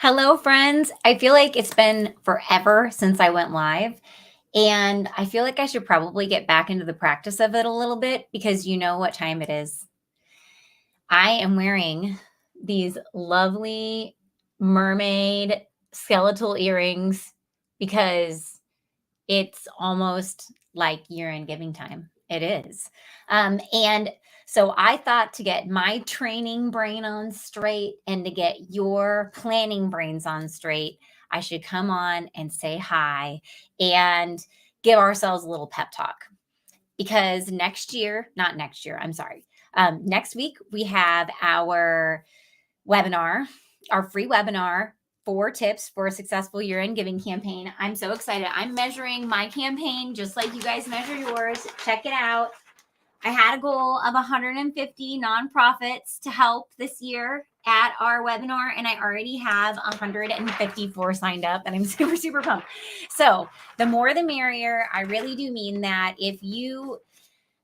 Hello, friends. I feel like it's been forever since I went live, and I feel like I should probably get back into the practice of it a little bit because you know what time it is. I am wearing these lovely mermaid skeletal earrings because it's almost like year-end giving time. It is. And so I thought to get my training brain on straight and to get your planning brains on straight, I should come on and say hi and give ourselves a little pep talk. Because next year, not next year, I'm sorry. Next week, we have our webinar, our free webinar, 4 tips for a successful year-end giving campaign. I'm so excited. I'm measuring my campaign just like you guys measure yours. Check it out. I had a goal of 150 nonprofits to help this year at our webinar, and I already have 154 signed up, and I'm super, super pumped. So the more the merrier. I really do mean that. If you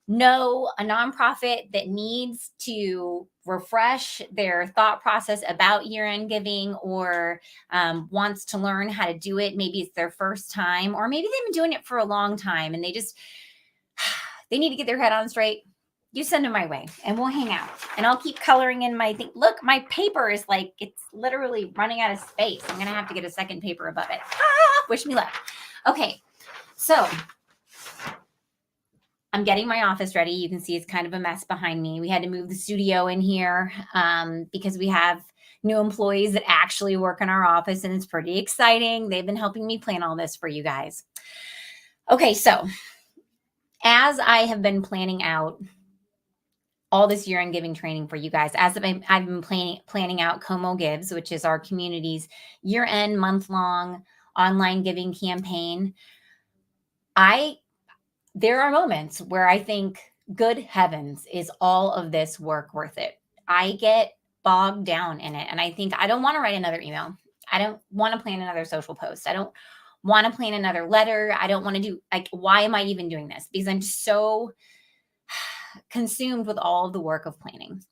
know a nonprofit that needs to refresh their thought process about year-end giving or wants to learn how to do it, maybe it's their first time, or maybe they've been doing it for a long time and they need to get their head on straight, you send them my way and we'll hang out and I'll keep coloring in my thing. Look, my paper is like, it's literally running out of space. I'm going to have to get a second paper above it. Wish me luck. Okay. So I'm getting my office ready. You can see it's kind of a mess behind me. We had to move the studio in here because we have new employees that actually work in our office, and it's pretty exciting. They've been helping me plan all this for you guys. Okay, so as I have been planning out all this year-end giving training for you guys, as I've been planning out Como Gives, which is our community's year-end month-long online giving campaign, there are moments where I think, good heavens, is all of this work worth it? I get bogged down in it. And I think I don't want to write another email. I don't want to plan another social post. I don't want to plan another letter. I don't want to do, like, why am I even doing this? Because I'm so consumed with all of the work of planning.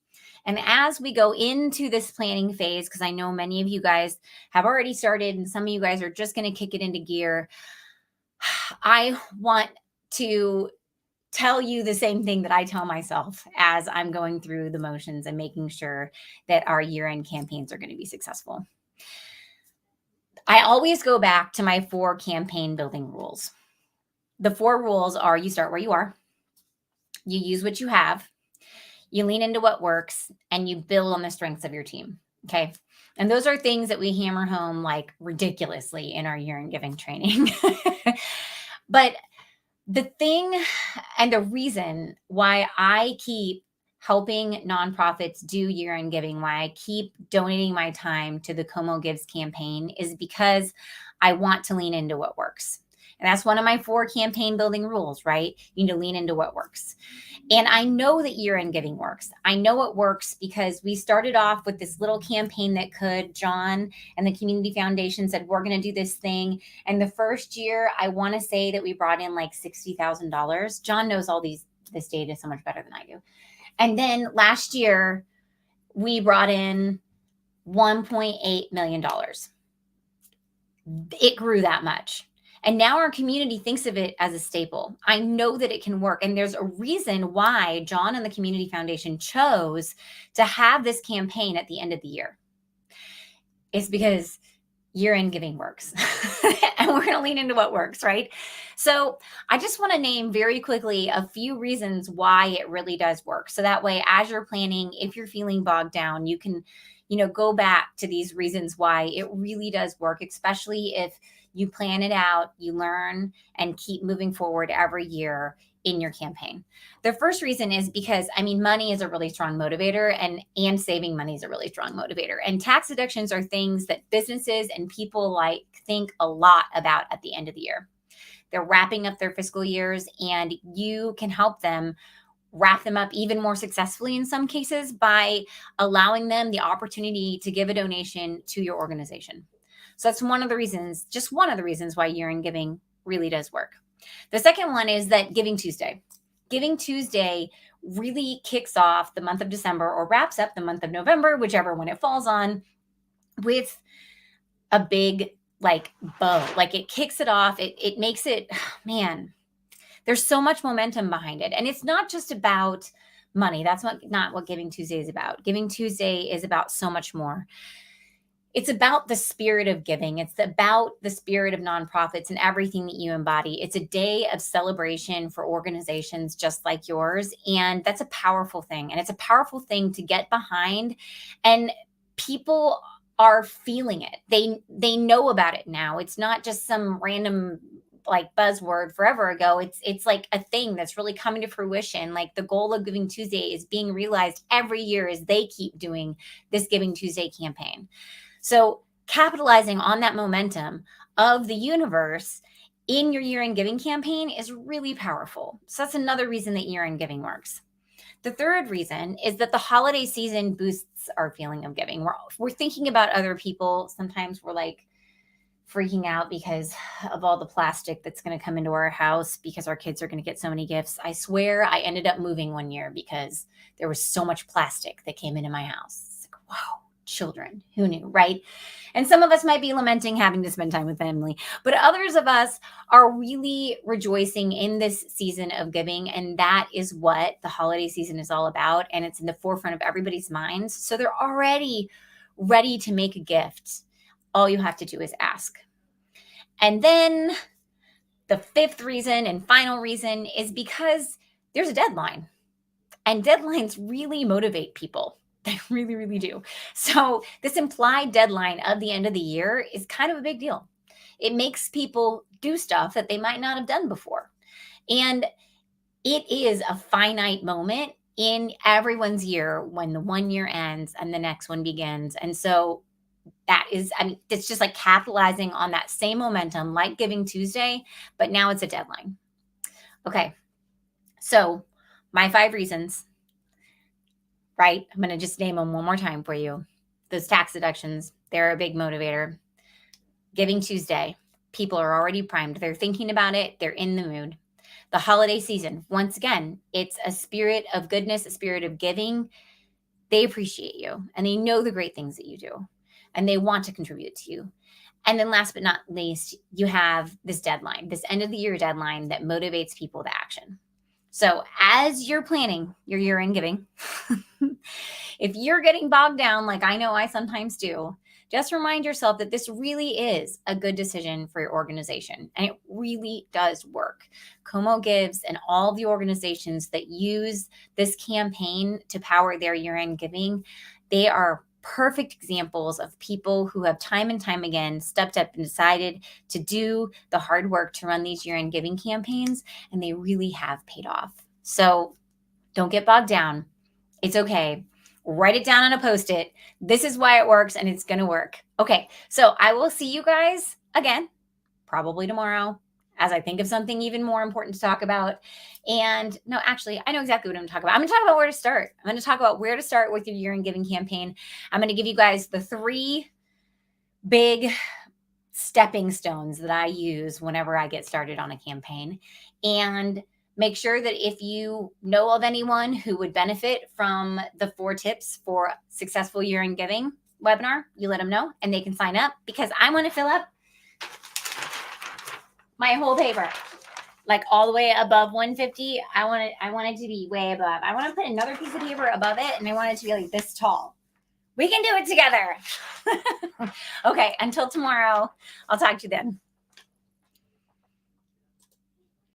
And as we go into this planning phase, because I know many of you guys have already started and some of you guys are just going to kick it into gear, I want to tell you the same thing that I tell myself as I'm going through the motions and making sure that our year-end campaigns are going to be successful. I always go back to my 4 campaign building rules. The 4 rules are: you start where you are, you use what you have, you lean into what works, and you build on the strengths of your team. Okay. And those are things that we hammer home like ridiculously in our year-end giving training. But the thing and the reason why I keep helping nonprofits do year-end giving, why I keep donating my time to the Como Gives campaign, is because I want to lean into what works. And that's one of my 4 campaign building rules, right? You need to lean into what works. And I know that year-end giving works. I know it works because we started off with this little campaign that John and the Community Foundation said, we're going to do this thing. And the first year, I want to say that we brought in like $60,000. John knows all this data so much better than I do. And then last year, we brought in $1.8 million. It grew that much. And now our community thinks of it as a staple. I know that it can work. And there's a reason why John and the Community Foundation chose to have this campaign at the end of the year. It's because year-end giving works. And we're going to lean into what works, right? So I just want to name very quickly a few reasons why it really does work. So that way, as you're planning, if you're feeling bogged down, you can, go back to these reasons why it really does work, especially if you plan it out, you learn, and keep moving forward every year in your campaign. The first reason is because, money is a really strong motivator, and saving money is a really strong motivator. And tax deductions are things that businesses and people think a lot about at the end of the year. They're wrapping up their fiscal years, and you can help them wrap them up even more successfully in some cases by allowing them the opportunity to give a donation to your organization. So that's just one of the reasons why year-end giving really does work. The second one is that Giving Tuesday. Giving Tuesday really kicks off the month of December, or wraps up the month of November, whichever one it falls on, with a big like bow. Like it kicks it off. It makes it, man, there's so much momentum behind it. And it's not just about money. That's not what Giving Tuesday is about. Giving Tuesday is about so much more. It's about the spirit of giving. It's about the spirit of nonprofits and everything that you embody. It's a day of celebration for organizations just like yours. And that's a powerful thing. And it's a powerful thing to get behind. And people are feeling it. They know about it now. It's not just some random like buzzword forever ago. It's like a thing that's really coming to fruition. Like the goal of Giving Tuesday is being realized every year as they keep doing this Giving Tuesday campaign. So capitalizing on that momentum of the universe in your year-end giving campaign is really powerful. So that's another reason that year-end giving works. The third reason is that the holiday season boosts our feeling of giving. We're thinking about other people. Sometimes we're like freaking out because of all the plastic that's going to come into our house because our kids are going to get so many gifts. I swear I ended up moving one year because there was so much plastic that came into my house. It's like, wow. Children, who knew, right? And some of us might be lamenting having to spend time with family, but others of us are really rejoicing in this season of giving. And that is what the holiday season is all about. And it's in the forefront of everybody's minds. So they're already ready to make a gift. All you have to do is ask. And then the fifth reason and final reason is because there's a deadline. And deadlines really motivate people. They really, really do. So this implied deadline of the end of the year is kind of a big deal. It makes people do stuff that they might not have done before. And it is a finite moment in everyone's year when the one year ends and the next one begins. And so that is, I mean, it's just like capitalizing on that same momentum like Giving Tuesday, but now it's a deadline. Okay. So my 5 reasons, right? I'm going to just name them one more time for you. Those tax deductions, they're a big motivator. Giving Tuesday, people are already primed. They're thinking about it. They're in the mood. The holiday season, once again, it's a spirit of goodness, a spirit of giving. They appreciate you and they know the great things that you do and they want to contribute to you. And then last but not least, you have this deadline, this end of the year deadline that motivates people to action. So as you're planning your year-end giving, if you're getting bogged down, like I know I sometimes do, just remind yourself that this really is a good decision for your organization. And it really does work. Como Gives and all the organizations that use this campaign to power their year-end giving, they are perfect examples of people who have time and time again stepped up and decided to do the hard work to run these year-end giving campaigns, and they really have paid off. So don't get bogged down. It's okay. Write it down on a Post-it. This is why it works, and it's going to work. Okay, so I will see you guys again, probably tomorrow, as I think of something even more important to talk about. And no, actually, I know exactly what I'm going to talk about. I'm going to talk about where to start. I'm going to talk about where to start with your year-end giving campaign. I'm going to give you guys the 3 big stepping stones that I use whenever I get started on a campaign. And make sure that if you know of anyone who would benefit from the 4 tips for successful year-end giving webinar, you let them know and they can sign up, because I want to fill up my whole paper, like all the way above 150. I want it to be way above. I want to put another piece of paper above it, and I want it to be like this tall. We can do it together. Okay, until tomorrow. I'll talk to you then.